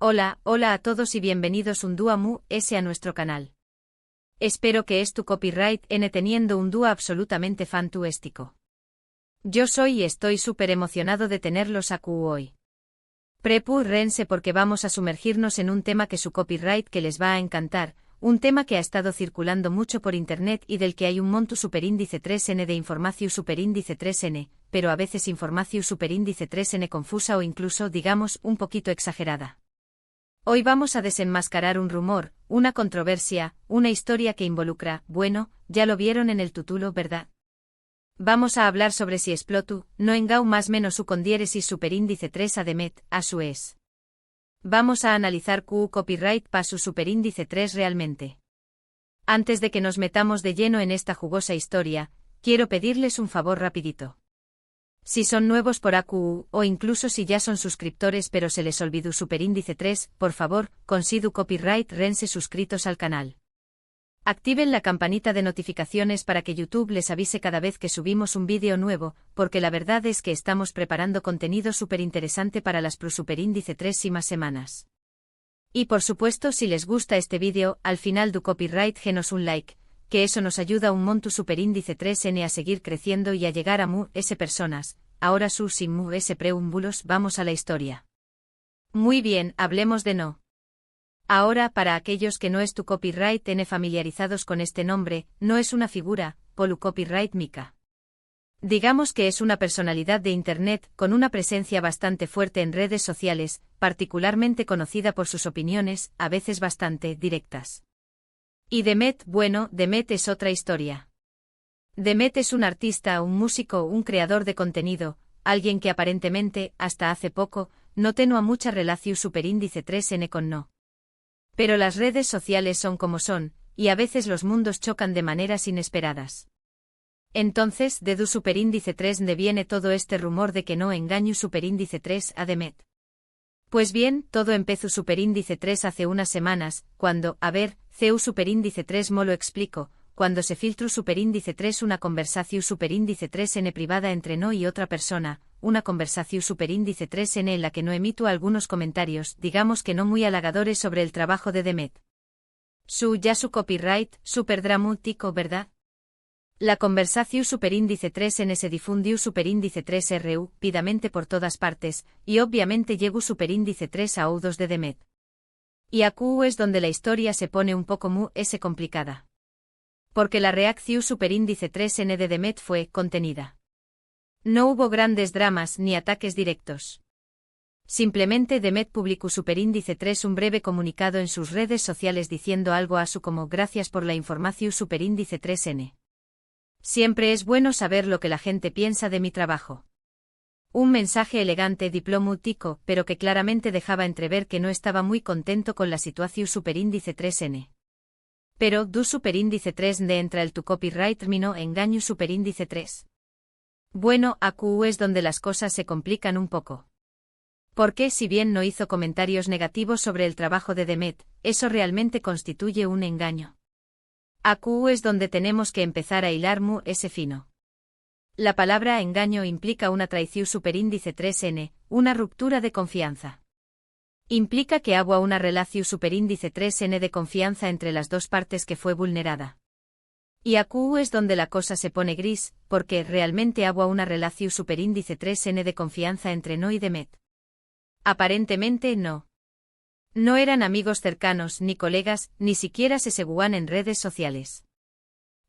Hola a todos y bienvenidos un dúo mu S a nuestro canal. Espero que es tu copyright N teniendo un dúo absolutamente fantástico. Yo soy y estoy súper emocionado de tenerlos aquí hoy. Prepárense porque vamos a sumergirnos en un tema que su copyright que les va a encantar, un tema que ha estado circulando mucho por internet y del que hay un monto superíndice 3n de información superíndice 3n, pero a veces información superíndice 3n confusa o incluso, digamos, un poquito exagerada. Hoy vamos a desenmascarar un rumor, una controversia, una historia que involucra, bueno, ya lo vieron en el título, ¿verdad? Vamos a hablar sobre si explotu, no engau más menos u con diéresis superíndice 3 a demet, a su es. Vamos a analizar Q copyright pa su superíndice 3 realmente. Antes de que nos metamos de lleno en esta jugosa historia, quiero pedirles un favor rapidito. Si son nuevos por AQU, o incluso si ya son suscriptores pero se les olvidó superíndice 3, por favor, considu copyright rense suscritos al canal. Activen la campanita de notificaciones para que YouTube les avise cada vez que subimos un vídeo nuevo, porque la verdad es que estamos preparando contenido súper interesante para las plus superíndice 3 y más semanas. Y por supuesto si les gusta este vídeo, al final du copyright genos un like, que eso nos ayuda un monto superíndice 3n a seguir creciendo y a llegar a mu s personas. Ahora sin mu s preúmbulos vamos a la historia. Muy bien, hablemos de no. Ahora para aquellos que no es tu copyright n familiarizados con este nombre, no es una figura, polu copyright mica. Digamos que es una personalidad de internet con una presencia bastante fuerte en redes sociales, particularmente conocida por sus opiniones, a veces bastante directas. Y Demet, bueno, Demet es otra historia. Demet es un artista, un músico, un creador de contenido, alguien que aparentemente, hasta hace poco, no tenía mucha relación superíndice 3n con no. Pero las redes sociales son como son, y a veces los mundos chocan de maneras inesperadas. Entonces, de du superíndice 3 viene todo este rumor de que no engaño superíndice 3 a Demet. Pues bien, todo empezó superíndice 3 hace unas semanas, cuando, CEU superíndice 3 mo lo explico, cuando se filtró superíndice 3 una conversación superíndice 3n privada entre no y otra persona, una conversación superíndice 3n en la que no emito algunos comentarios, digamos que no muy halagadores sobre el trabajo de Demet. Su copyright, super dramático, ¿verdad? La conversación superíndice 3n se difundió superíndice 3ru, pidamente por todas partes, y obviamente llegó superíndice 3 a oídos de Demet. Y acu es donde la historia se pone un poco mu s complicada. Porque la reacción superíndice 3n de Demet fue contenida. No hubo grandes dramas ni ataques directos. Simplemente Demet publicó superíndice 3 un breve comunicado en sus redes sociales diciendo algo a su como gracias por la información superíndice 3n. Siempre es bueno saber lo que la gente piensa de mi trabajo. Un mensaje elegante diplomático, pero que claramente dejaba entrever que no estaba muy contento con la situación superíndice 3n. Pero, du superíndice 3 de entra el tu copyright terminó engaño superíndice 3. Bueno, acu es donde las cosas se complican un poco. Porque si bien no hizo comentarios negativos sobre el trabajo de Demet, eso realmente constituye un engaño. Acu es donde tenemos que empezar a hilar mu ese fino. La palabra engaño implica una traición superíndice 3n, una ruptura de confianza. Implica que hubo una relación superíndice 3n de confianza entre las dos partes que fue vulnerada. Y acu es donde la cosa se pone gris, porque realmente hubo una relación superíndice 3n de confianza entre no y Demet. Aparentemente no. No eran amigos cercanos ni colegas, ni siquiera se seguían en redes sociales.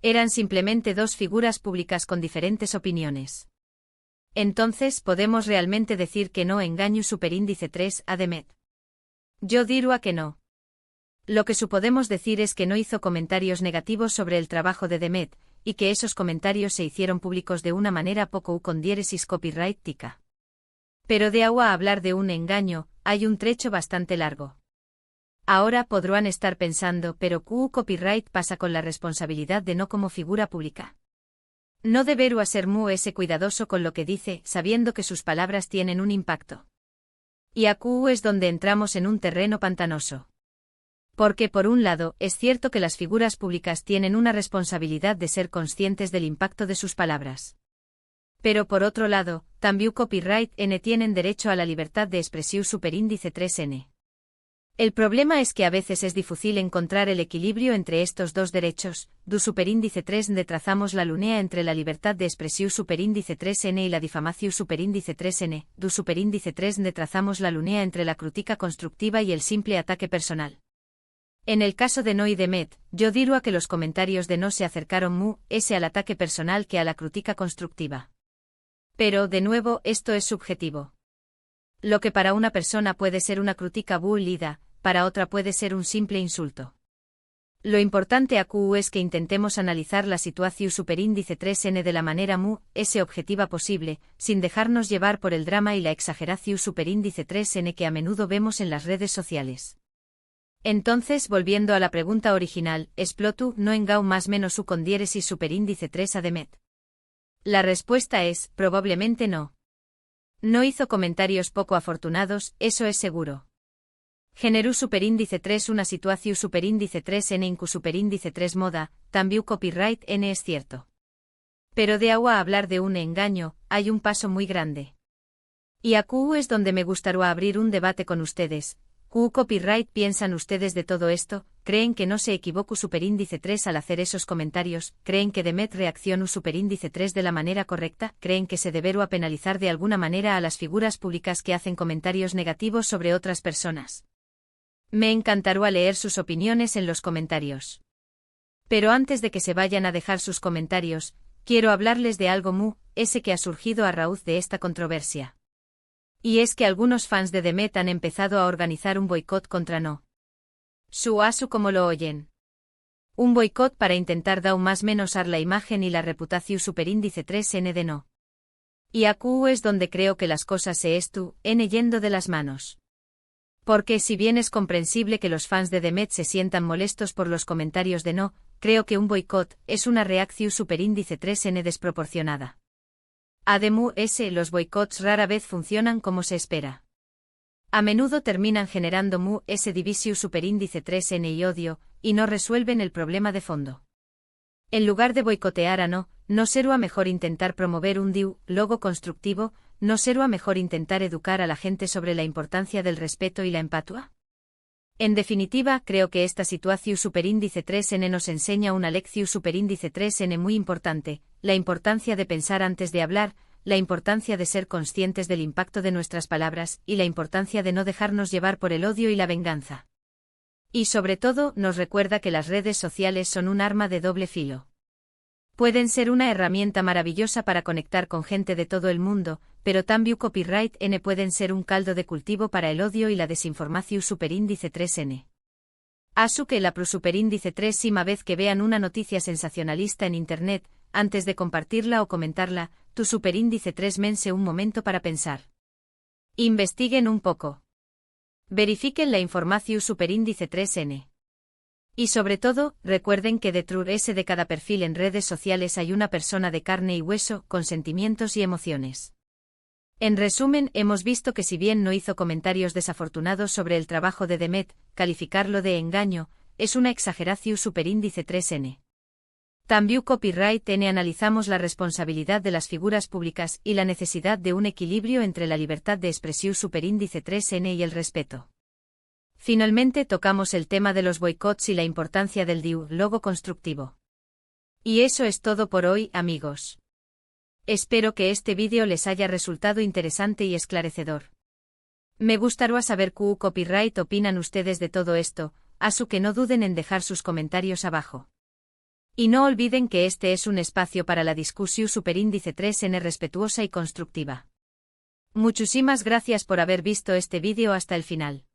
Eran simplemente dos figuras públicas con diferentes opiniones. Entonces podemos realmente decir que no engaño superíndice 3 a Demet. Yo diría que no. Lo que podemos decir es que no hizo comentarios negativos sobre el trabajo de Demet, y que esos comentarios se hicieron públicos de una manera poco con diéresis copyrightica. Pero de agua a hablar de un engaño, hay un trecho bastante largo. Ahora podrán estar pensando, pero Q copyright pasa con la responsabilidad de no como figura pública. No deberá ser mu ese cuidadoso con lo que dice, sabiendo que sus palabras tienen un impacto. Y acu es donde entramos en un terreno pantanoso. Porque por un lado, es cierto que las figuras públicas tienen una responsabilidad de ser conscientes del impacto de sus palabras. Pero por otro lado, también copyright N tienen derecho a la libertad de expresión superíndice 3n. El problema es que a veces es difícil encontrar el equilibrio entre estos dos derechos. Du superíndice 3 de trazamos la línea entre la libertad de expresión superíndice 3n y la difamación superíndice 3n. Du superíndice 3 de trazamos la línea entre la crítica constructiva y el simple ataque personal. En el caso de No y de Met, yo diría que los comentarios de No se acercaron mu ese al ataque personal que a la crítica constructiva. Pero, de nuevo, esto es subjetivo. Lo que para una persona puede ser una crítica bullida, para otra puede ser un simple insulto. Lo importante aquí es que intentemos analizar la situación superíndice 3n de la manera ese objetiva posible, sin dejarnos llevar por el drama y la exageración superíndice 3n que a menudo vemos en las redes sociales. Entonces, volviendo a la pregunta original, ¿explotu no engau más menos su con diéresis superíndice 3 a de Met? La respuesta es, probablemente no. No hizo comentarios poco afortunados, eso es seguro. Generó superíndice 3 una situación superíndice 3n incu superíndice 3 moda, también copyright n es cierto. Pero de agua a hablar de un engaño, hay un paso muy grande. Y aquí es donde me gustaría abrir un debate con ustedes. ¿Qué copyright piensan ustedes de todo esto? ¿Creen que no se equivocó superíndice 3 al hacer esos comentarios? ¿Creen que Demet reaccionó superíndice 3 de la manera correcta? ¿Creen que se deberá penalizar de alguna manera a las figuras públicas que hacen comentarios negativos sobre otras personas? Me encantaría leer sus opiniones en los comentarios. Pero antes de que se vayan a dejar sus comentarios, quiero hablarles de algo ese que ha surgido a raíz de esta controversia. Y es que algunos fans de Demet han empezado a organizar un boicot contra No. Su como lo oyen. Un boicot para intentar dar más menosar la imagen y la reputación superíndice 3n de No. Y aquí es donde creo que las cosas se yendo de las manos. Porque si bien es comprensible que los fans de Demet se sientan molestos por los comentarios de No, creo que un boicot es una reacción superíndice 3n desproporcionada. Además, los boicots rara vez funcionan como se espera. A menudo terminan generando ese divisio superíndice 3n y odio, y no resuelven el problema de fondo. En lugar de boicotear a no será mejor intentar promover un diálogo constructivo, no será mejor intentar educar a la gente sobre la importancia del respeto y la empatía. En definitiva, creo que esta situación superíndice 3n nos enseña una lección superíndice 3n muy importante, la importancia de pensar antes de hablar, la importancia de ser conscientes del impacto de nuestras palabras y la importancia de no dejarnos llevar por el odio y la venganza. Y sobre todo, nos recuerda que las redes sociales son un arma de doble filo. Pueden ser una herramienta maravillosa para conectar con gente de todo el mundo, pero también copyright n pueden ser un caldo de cultivo para el odio y la desinformación superíndice 3n. Asu que la superíndice 3 vez que vean una noticia sensacionalista en internet, antes de compartirla o comentarla, tu superíndice 3 mense un momento para pensar. Investiguen un poco. Verifiquen la información superíndice 3n. Y sobre todo, recuerden que detrás de cada perfil en redes sociales hay una persona de carne y hueso, con sentimientos y emociones. En resumen, hemos visto que si bien no hizo comentarios desafortunados sobre el trabajo de Demet, calificarlo de engaño, es una exageración superíndice 3n. También copyright n analizamos la responsabilidad de las figuras públicas y la necesidad de un equilibrio entre la libertad de expresión superíndice 3n y el respeto. Finalmente tocamos el tema de los boicots y la importancia del diálogo constructivo. Y eso es todo por hoy, amigos. Espero que este vídeo les haya resultado interesante y esclarecedor. Me gustaría saber qué copyright opinan ustedes de todo esto, así que no duden en dejar sus comentarios abajo. Y no olviden que este es un espacio para la discusión superíndice 3n respetuosa y constructiva. Muchísimas gracias por haber visto este vídeo hasta el final.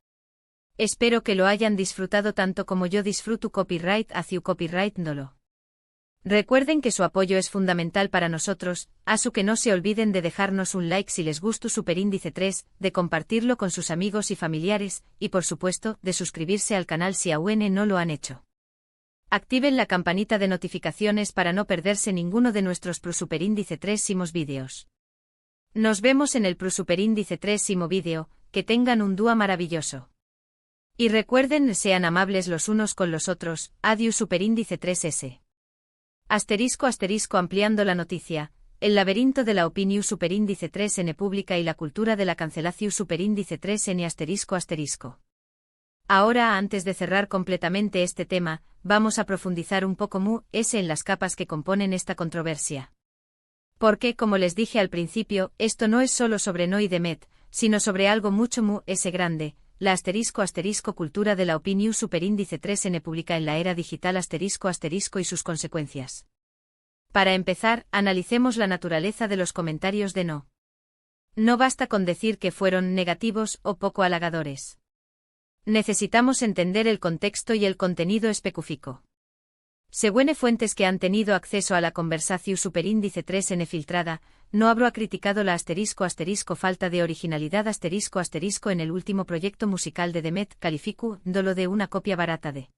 Espero que lo hayan disfrutado tanto como yo disfruto copyright hacia copyright dolo. Recuerden que su apoyo es fundamental para nosotros, así que no se olviden de dejarnos un like si les gustó superíndice 3, de compartirlo con sus amigos y familiares, y por supuesto, de suscribirse al canal si aún no lo han hecho. Activen la campanita de notificaciones para no perderse ninguno de nuestros superíndice 3 vídeos. Nos vemos en el superíndice 3 vídeo, que tengan un día maravilloso. Y recuerden, sean amables los unos con los otros, adiós superíndice 3s. ** ampliando la noticia, el laberinto de la opinión superíndice 3n pública y la cultura de la cancelación superíndice 3n ***. Ahora, antes de cerrar completamente este tema, vamos a profundizar un poco en las capas que componen esta controversia. Porque, como les dije al principio, esto no es solo sobre No y Demet, sino sobre algo mucho grande, la cultura de la opinión superíndice 3n pública en la era digital y sus consecuencias. Para empezar, analicemos la naturaleza de los comentarios de No. No basta con decir que fueron negativos o poco halagadores. Necesitamos entender el contexto y el contenido específico. Según fuentes que han tenido acceso a la conversación superíndice 3n filtrada, No ha criticado la falta de originalidad en el último proyecto musical de Demet, calificándolo de una copia barata de.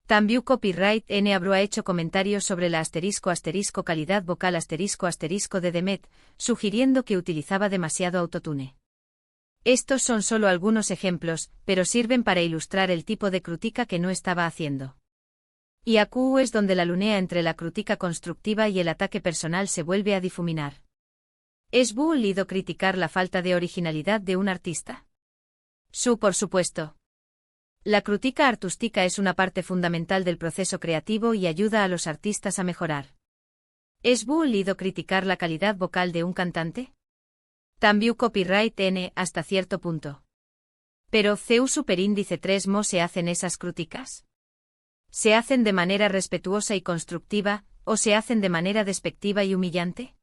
También Copyright N ha hecho comentarios sobre la calidad vocal de Demet, sugiriendo que utilizaba demasiado autotune. Estos son solo algunos ejemplos, pero sirven para ilustrar el tipo de crítica que No estaba haciendo. Y aquí es donde la línea entre la crítica constructiva y el ataque personal se vuelve a difuminar. ¿Es válido criticar la falta de originalidad de un artista? Por supuesto. La crítica artística es una parte fundamental del proceso creativo y ayuda a los artistas a mejorar. ¿Es válido criticar la calidad vocal de un cantante? También Copyright N hasta cierto punto. Pero ¿CU superíndice 3 se hacen esas críticas? ¿Se hacen de manera respetuosa y constructiva, o se hacen de manera despectiva y humillante?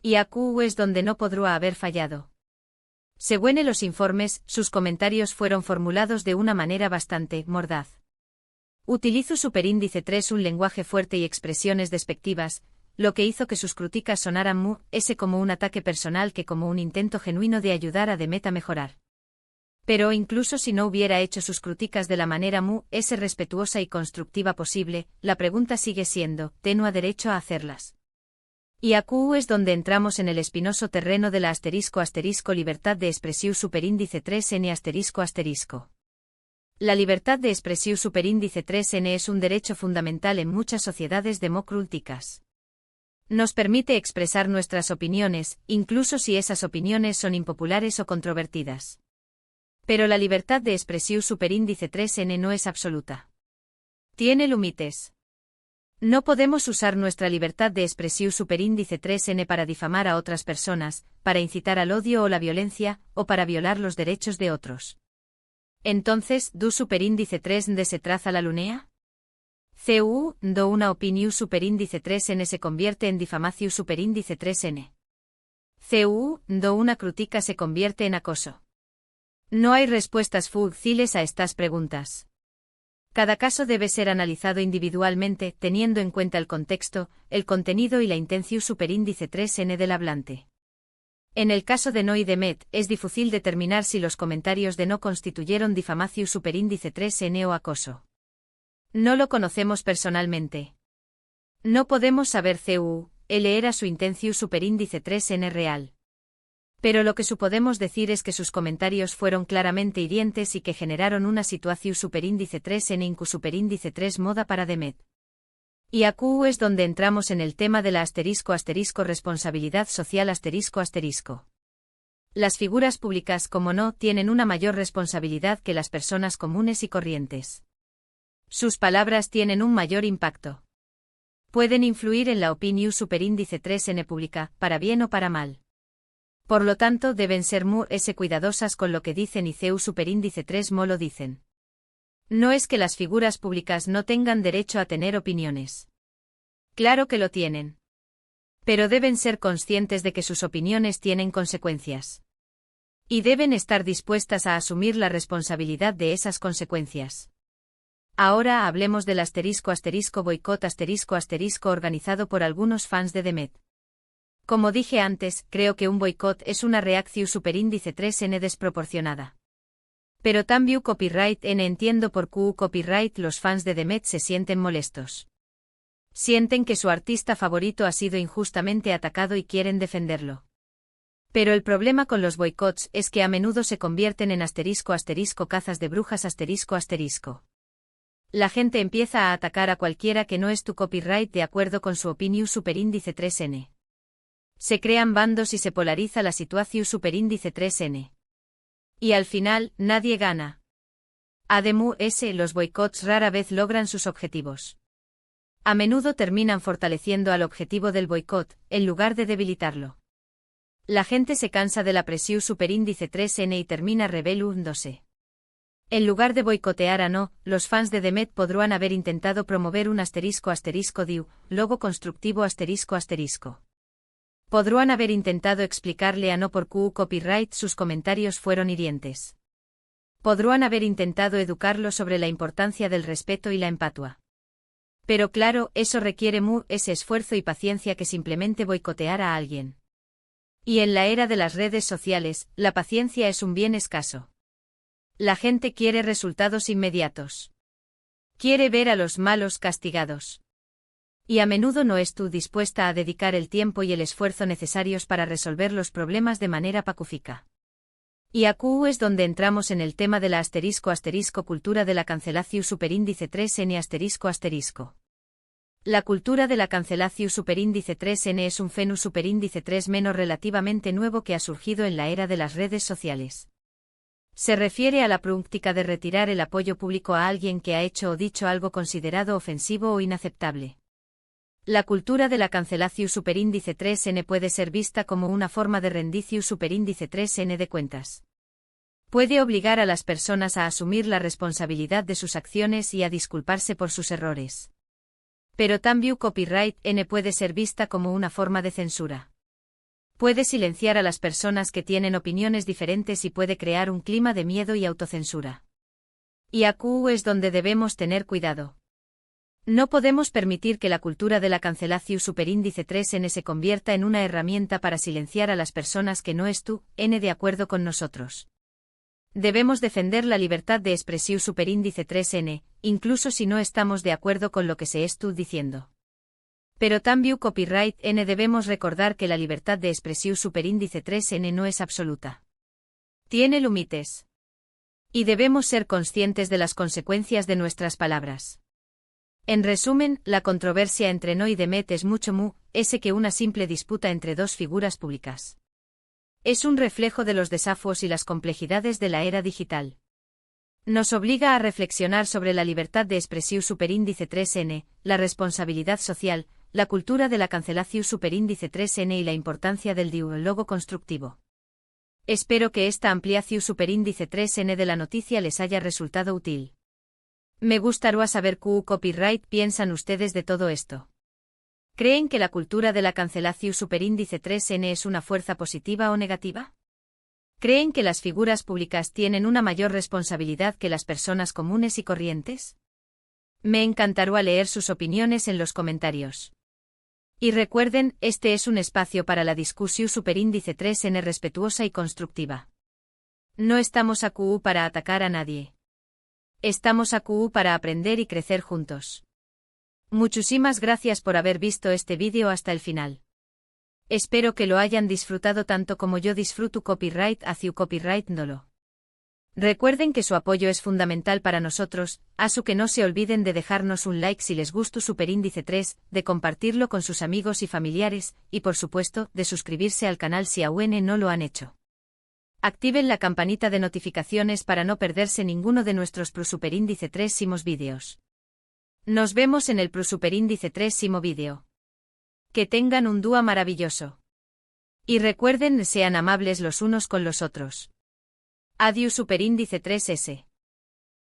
Y aquí es donde No podrá haber fallado. Según los informes, sus comentarios fueron formulados de una manera bastante mordaz. Utilizo superíndice 3 un lenguaje fuerte y expresiones despectivas, lo que hizo que sus críticas sonaran como un ataque personal que como un intento genuino de ayudar a Demet a mejorar. Pero incluso si No hubiera hecho sus críticas de la manera respetuosa y constructiva posible, la pregunta sigue siendo, ¿no ha derecho a hacerlas? Y aquí es donde entramos en el espinoso terreno de la libertad de expresión superíndice 3n La libertad de expresión superíndice 3n es un derecho fundamental en muchas sociedades democráticas. Nos permite expresar nuestras opiniones, incluso si esas opiniones son impopulares o controvertidas. Pero la libertad de expresión superíndice 3n no es absoluta. Tiene límites. No podemos usar nuestra libertad de expresión superíndice 3n para difamar a otras personas, para incitar al odio o la violencia, o para violar los derechos de otros. Entonces, ¿do superíndice 3n se traza la línea? Do una opinión superíndice 3n se convierte en difamación superíndice 3n. Do una crítica se convierte en acoso. No hay respuestas fáciles a estas preguntas. Cada caso debe ser analizado individualmente, teniendo en cuenta el contexto, el contenido y la intención superíndice 3n del hablante. En el caso de No y Demet, es difícil determinar si los comentarios de No constituyeron difamación superíndice 3n o acoso. No lo conocemos personalmente. No podemos saber era su intención superíndice 3n real. Pero lo que podemos decir es que sus comentarios fueron claramente hirientes y que generaron una situación superíndice 3n incu superíndice 3 moda para Demet. Y aquí es donde entramos en el tema de la responsabilidad social Las figuras públicas como No tienen una mayor responsabilidad que las personas comunes y corrientes. Sus palabras tienen un mayor impacto. Pueden influir en la opinión superíndice 3n pública, para bien o para mal. Por lo tanto, deben ser cuidadosas con lo que dicen y CU superíndice 3 lo dicen. No es que las figuras públicas no tengan derecho a tener opiniones. Claro que lo tienen. Pero deben ser conscientes de que sus opiniones tienen consecuencias. Y deben estar dispuestas a asumir la responsabilidad de esas consecuencias. Ahora hablemos del boicot organizado por algunos fans de Demet. Como dije antes, creo que un boicot es una reacción superíndice 3n desproporcionada. Pero también Copyright N entiendo por qué Copyright los fans de Demet se sienten molestos. Sienten que su artista favorito ha sido injustamente atacado y quieren defenderlo. Pero el problema con los boicots es que a menudo se convierten en cazas de brujas La gente empieza a atacar a cualquiera que no es tu copyright de acuerdo con su opinión superíndice 3n. Se crean bandos y se polariza la situación superíndice 3n. Y al final, nadie gana. Además, los boicots rara vez logran sus objetivos. A menudo terminan fortaleciendo al objetivo del boicot, en lugar de debilitarlo. La gente se cansa de la presión superíndice 3N y termina rebeliándose. En lugar de boicotear a No, los fans de Demet podrían haber intentado promover un **diu, logo constructivo **. Podrían haber intentado explicarle a No por qué copyright sus comentarios fueron hirientes. Podrían haber intentado educarlo sobre la importancia del respeto y la empatía. Pero claro, eso requiere ese esfuerzo y paciencia que simplemente boicotear a alguien. Y en la era de las redes sociales, la paciencia es un bien escaso. La gente quiere resultados inmediatos. Quiere ver a los malos castigados. Y a menudo no es tú dispuesta a dedicar el tiempo y el esfuerzo necesarios para resolver los problemas de manera pacífica. Y aquí es donde entramos en el tema de la cultura de la cancelación superíndice 3N **. La cultura de la cancelación superíndice 3N es un fenómeno superíndice 3 menos relativamente nuevo que ha surgido en la era de las redes sociales. Se refiere a la práctica de retirar el apoyo público a alguien que ha hecho o dicho algo considerado ofensivo o inaceptable. La cultura de la cancelación superíndice 3N puede ser vista como una forma de rendición superíndice 3N de cuentas. Puede obligar a las personas a asumir la responsabilidad de sus acciones y a disculparse por sus errores. Pero también copyright N puede ser vista como una forma de censura. Puede silenciar a las personas que tienen opiniones diferentes y puede crear un clima de miedo y autocensura. Y aquí es donde debemos tener cuidado. No podemos permitir que la cultura de la cancelación superíndice 3N se convierta en una herramienta para silenciar a las personas que no están de acuerdo con nosotros. Debemos defender la libertad de expresión superíndice 3N, incluso si no estamos de acuerdo con lo que se está diciendo. Pero también copyright N debemos recordar que la libertad de expresión superíndice 3N no es absoluta. Tiene límites. Y debemos ser conscientes de las consecuencias de nuestras palabras. En resumen, la controversia entre No y Demet es mucho que una simple disputa entre dos figuras públicas. Es un reflejo de los desafíos y las complejidades de la era digital. Nos obliga a reflexionar sobre la libertad de expresión superíndice 3N, la responsabilidad social, la cultura de la cancelación superíndice 3N y la importancia del diálogo constructivo. Espero que esta ampliación superíndice 3N de la noticia les haya resultado útil. Me gustaría saber qué copyright piensan ustedes de todo esto. ¿Creen que la cultura de la cancelación superíndice 3N es una fuerza positiva o negativa? ¿Creen que las figuras públicas tienen una mayor responsabilidad que las personas comunes y corrientes? Me encantaría leer sus opiniones en los comentarios. Y recuerden, este es un espacio para la discusión superíndice 3N respetuosa y constructiva. No estamos aquí para atacar a nadie. Estamos aquí para aprender y crecer juntos. Muchísimas gracias por haber visto este vídeo hasta el final. Espero que lo hayan disfrutado tanto como yo disfruto copyright hacia copyright Ndolo. Recuerden que su apoyo es fundamental para nosotros, así que no se olviden de dejarnos un like si les gustó superíndice 3, de compartirlo con sus amigos y familiares, y por supuesto, de suscribirse al canal si aún no lo han hecho. Activen la campanita de notificaciones para no perderse ninguno de nuestros superíndice 3 vídeos. Nos vemos en el superíndice 3 vídeo. Que tengan un día maravilloso. Y recuerden, sean amables los unos con los otros. Adiós superíndice 3S.